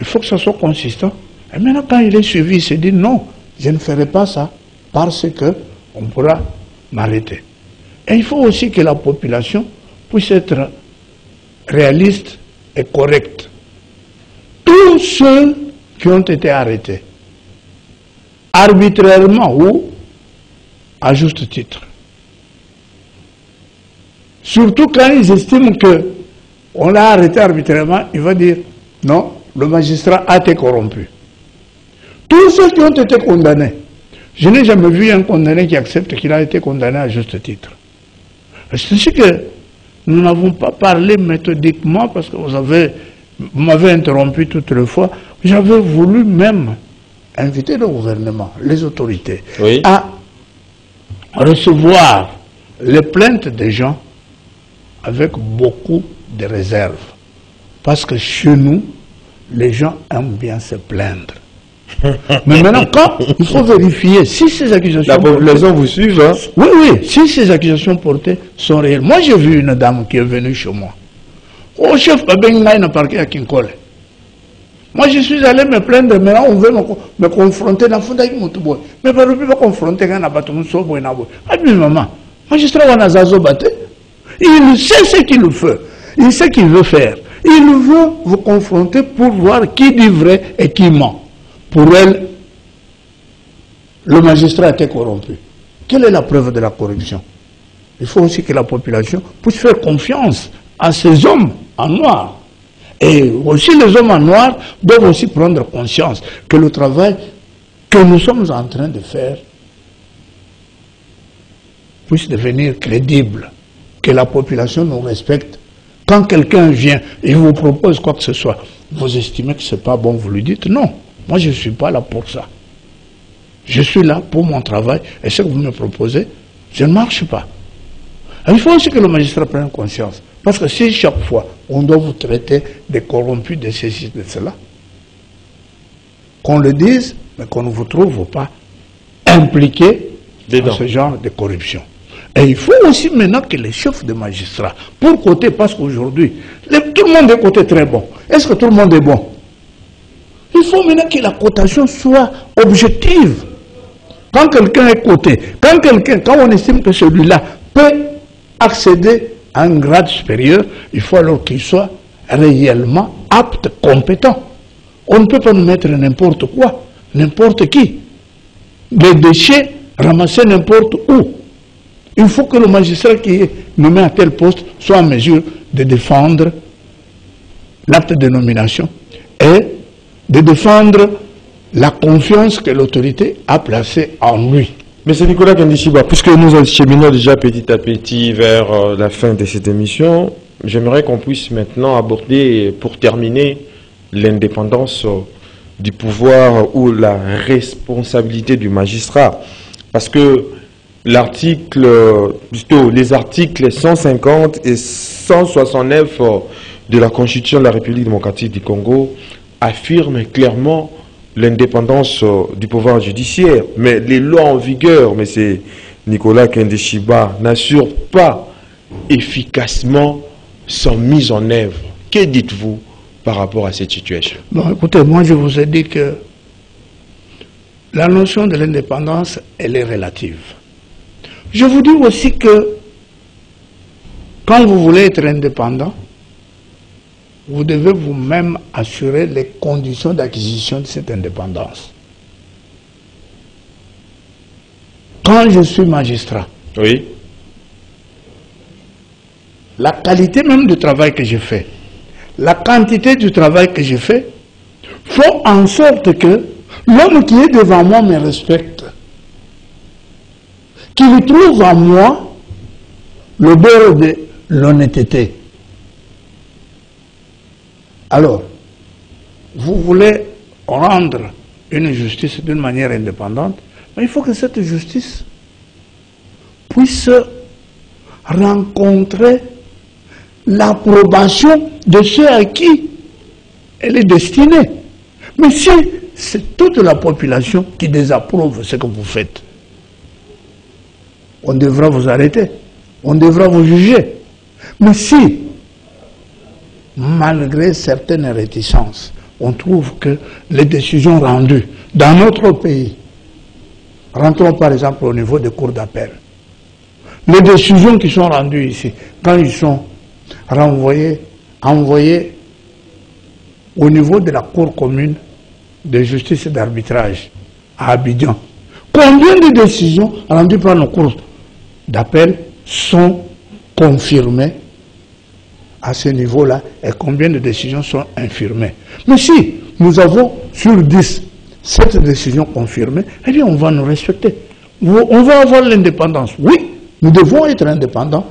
il faut que ça soit consistant. Et maintenant, quand il est suivi, il se dit non, je ne ferai pas ça parce qu'on pourra m'arrêter. Et il faut aussi que la population puisse être réaliste et correcte. Tous ceux qui ont été arrêtés, arbitrairement ou à juste titre, surtout quand ils estiment qu'on l'a arrêté arbitrairement, il va dire non, le magistrat a été corrompu. Tous ceux qui ont été condamnés, je n'ai jamais vu un condamné qui accepte qu'il a été condamné à juste titre. C'est ce que nous n'avons pas parlé méthodiquement parce que vous m'avez interrompu toutes les fois. J'avais voulu même inviter le gouvernement, les autorités, oui, à recevoir les plaintes des gens avec beaucoup de réserve. Parce que chez nous, les gens aiment bien se plaindre. Mais maintenant, quand il faut vérifier si ces accusations... La population vous suit, hein? Oui, oui, si ces accusations portées sont réelles. Moi, j'ai vu une dame qui est venue chez moi. Oh, chef, n'a parqué à Kinkole. Moi, je suis allé me plaindre, maintenant on veut me confronter dans le fond de Moutouboy. Mais par exemple, me confronter quand on a battu mon sobo et nabo. Ah, mais maman, magistrat Wanazazo batté. Il sait ce qu'il fait. Il sait ce qu'il veut faire. Il veut vous confronter pour voir qui dit vrai et qui ment. Pour elle, le magistrat a été corrompu. Quelle est la preuve de la corruption? Il faut aussi que la population puisse faire confiance à ces hommes en noir. Et aussi les hommes en noir doivent aussi prendre conscience que le travail que nous sommes en train de faire puisse devenir crédible, que la population nous respecte. Quand quelqu'un vient et vous propose quoi que ce soit, vous estimez que ce n'est pas bon, vous lui dites non. Moi, je ne suis pas là pour ça. Je suis là pour mon travail et ce que vous me proposez, je ne marche pas. Il faut aussi que le magistrat prenne conscience. Parce que si chaque fois, on doit vous traiter de corrompus, de ceci, de cela, qu'on le dise, mais qu'on ne vous trouve pas impliqué dans ce genre de corruption. Et il faut aussi maintenant que les chefs de magistrats, pour côté, parce qu'aujourd'hui, tout le monde est côté très bon. Est-ce que tout le monde est bon? Il faut maintenant que la cotation soit objective. Quand quelqu'un est coté, quand on estime que celui-là peut accéder à un grade supérieur, il faut alors qu'il soit réellement apte, compétent. On ne peut pas nous mettre n'importe quoi, n'importe qui. Les déchets ramassés n'importe où. Il faut que le magistrat qui est nommé à tel poste soit en mesure de défendre l'acte de nomination et de défendre la confiance que l'autorité a placée en lui. Monsieur Nicolas Kandishiba, puisque nous cheminons déjà petit à petit vers la fin de cette émission, j'aimerais qu'on puisse maintenant aborder, pour terminer, l'indépendance du pouvoir ou la responsabilité du magistrat. Parce que les articles 150 et 169 de la Constitution de la République démocratique du Congo affirment clairement l'indépendance du pouvoir judiciaire. Mais les lois en vigueur, M. Nicolas Kandishiba, n'assurent pas efficacement son mise en œuvre. Que dites-vous par rapport à cette situation? Bon, écoutez, moi je vous ai dit que la notion de l'indépendance, elle est relative. Je vous dis aussi que quand vous voulez être indépendant, vous devez vous-même assurer les conditions d'acquisition de cette indépendance. Quand je suis magistrat, oui, la qualité même du travail que je fais, la quantité du travail que je fais, font en sorte que l'homme qui est devant moi me respecte, qu'il trouve en moi le beurre de l'honnêteté. Alors, vous voulez rendre une justice d'une manière indépendante, mais il faut que cette justice puisse rencontrer l'approbation de ceux à qui elle est destinée. Mais si c'est toute la population qui désapprouve ce que vous faites, on devra vous arrêter, on devra vous juger. Mais si, malgré certaines réticences, on trouve que les décisions rendues dans notre pays, rentrons par exemple au niveau des cours d'appel, les décisions qui sont rendues ici, quand ils sont envoyés au niveau de la cour commune de justice et d'arbitrage à Abidjan, combien de décisions rendues par nos cours d'appel sont confirmées à ce niveau-là et combien de décisions sont infirmées? Mais si nous avons sur 10, cette décision confirmée, eh bien, on va nous respecter. On va avoir l'indépendance. Oui, nous devons être indépendants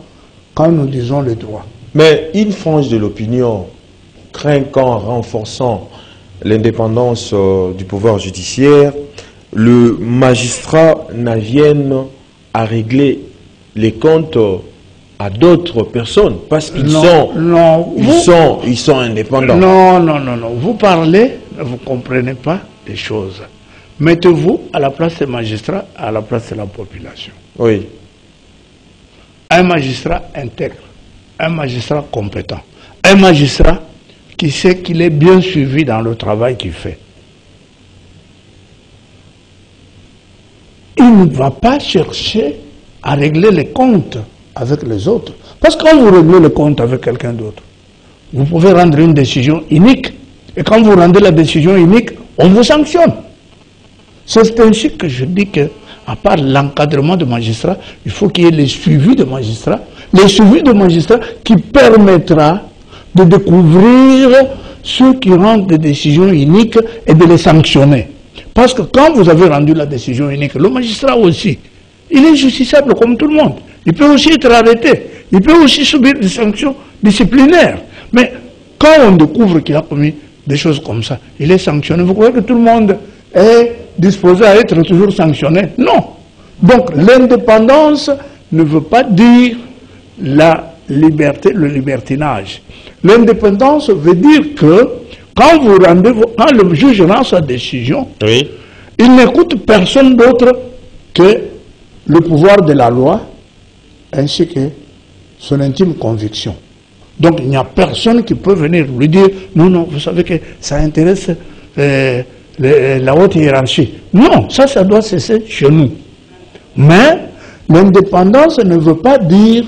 quand nous disons le droit. Mais une frange de l'opinion craint qu'en renforçant l'indépendance du pouvoir judiciaire, le magistrat n'en vienne à régler les comptes à d'autres personnes parce qu'ils sont indépendants. Non. Vous parlez, vous ne comprenez pas les choses. Mettez-vous à la place des magistrats, à la place de la population. Oui. Un magistrat intègre, un magistrat compétent, un magistrat qui sait qu'il est bien suivi dans le travail qu'il fait. Il ne va pas chercher à régler les comptes avec les autres. Parce que quand vous réglez le compte avec quelqu'un d'autre, vous pouvez rendre une décision unique. Et quand vous rendez la décision unique, on vous sanctionne. C'est ainsi que je dis que, à part l'encadrement de magistrats, il faut qu'il y ait les suivis de magistrats. Les suivis de magistrats qui permettra de découvrir ceux qui rendent des décisions uniques et de les sanctionner. Parce que quand vous avez rendu la décision unique, le magistrat aussi, il est justiciable comme tout le monde. Il peut aussi être arrêté. Il peut aussi subir des sanctions disciplinaires. Mais quand on découvre qu'il a commis des choses comme ça, il est sanctionné. Vous croyez que tout le monde est disposé à être toujours sanctionné? Non. Donc l'indépendance ne veut pas dire la liberté, le libertinage. L'indépendance veut dire que quand le juge rend sa décision, oui, il n'écoute personne d'autre que le pouvoir de la loi ainsi que son intime conviction. Donc il n'y a personne qui peut venir lui dire non, vous savez que ça intéresse la haute hiérarchie. Non, ça doit cesser chez nous. Mais l'indépendance ne veut pas dire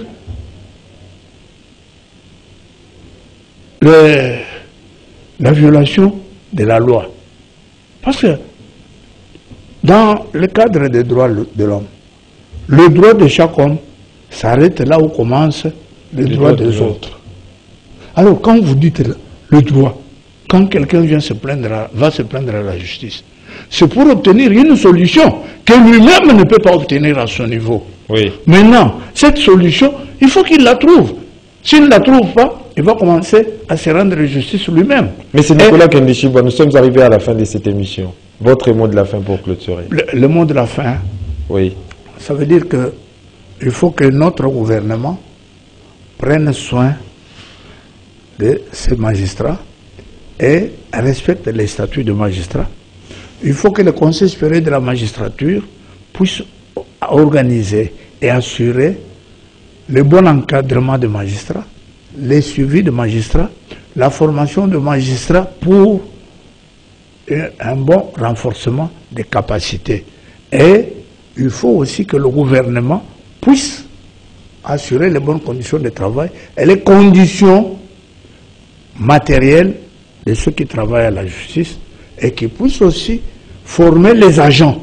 la violation de la loi. Parce que dans le cadre des droits de l'homme, le droit de chaque homme s'arrête là où commence le droit des autres. Alors quand vous dites le droit, quand quelqu'un va se plaindre à la justice, c'est pour obtenir une solution que lui-même ne peut pas obtenir à son niveau. Oui. Maintenant, cette solution, il faut qu'il la trouve. S'il ne la trouve pas, il va commencer à se rendre justice lui-même. Mais c'est Nicolas Kendishiba, nous sommes arrivés à la fin de cette émission. Votre mot de la fin pour clôturer. Le mot de la fin, oui, ça veut dire que il faut que notre gouvernement prenne soin de ces magistrats et respecte les statuts de magistrats. Il faut que le Conseil supérieur de la magistrature puisse organiser et assurer le bon encadrement des magistrats, les suivis de magistrats, la formation de magistrats pour un bon renforcement des capacités. Et il faut aussi que le gouvernement puisse assurer les bonnes conditions de travail et les conditions matérielles de ceux qui travaillent à la justice et qui puisse aussi former les agents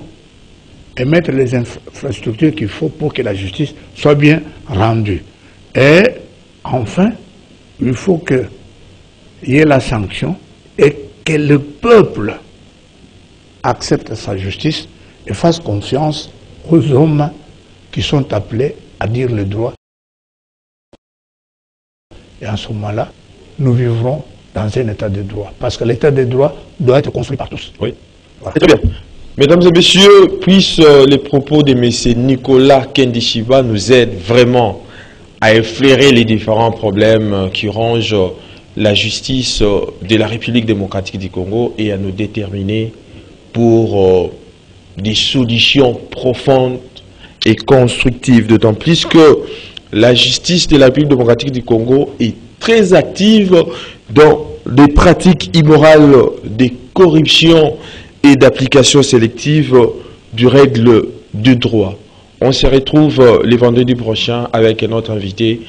et mettre les infrastructures qu'il faut pour que la justice soit bien rendue. Et enfin, il faut qu'il y ait la sanction et que le peuple accepte sa justice et fasse confiance aux hommes qui sont appelés à dire le droit. Et en ce moment-là, nous vivrons dans un état de droit. Parce que l'état de droit doit être construit par tous. Oui. Voilà. Très bien. Mesdames et messieurs, puissent les propos de M. Nicolas Kendishiba nous aident vraiment à efflairer les différents problèmes qui rongent la justice de la République démocratique du Congo et à nous déterminer pour des solutions profondes et constructives. D'autant plus que la justice de la République démocratique du Congo est très active dans des pratiques immorales, des corruptions et d'application sélective du règle du droit. On se retrouve le vendredi prochain avec un autre invité.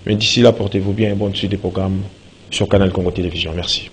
Mais d'ici là, portez-vous bien et bonne suite des programmes sur Canal Congo Télévision. Merci.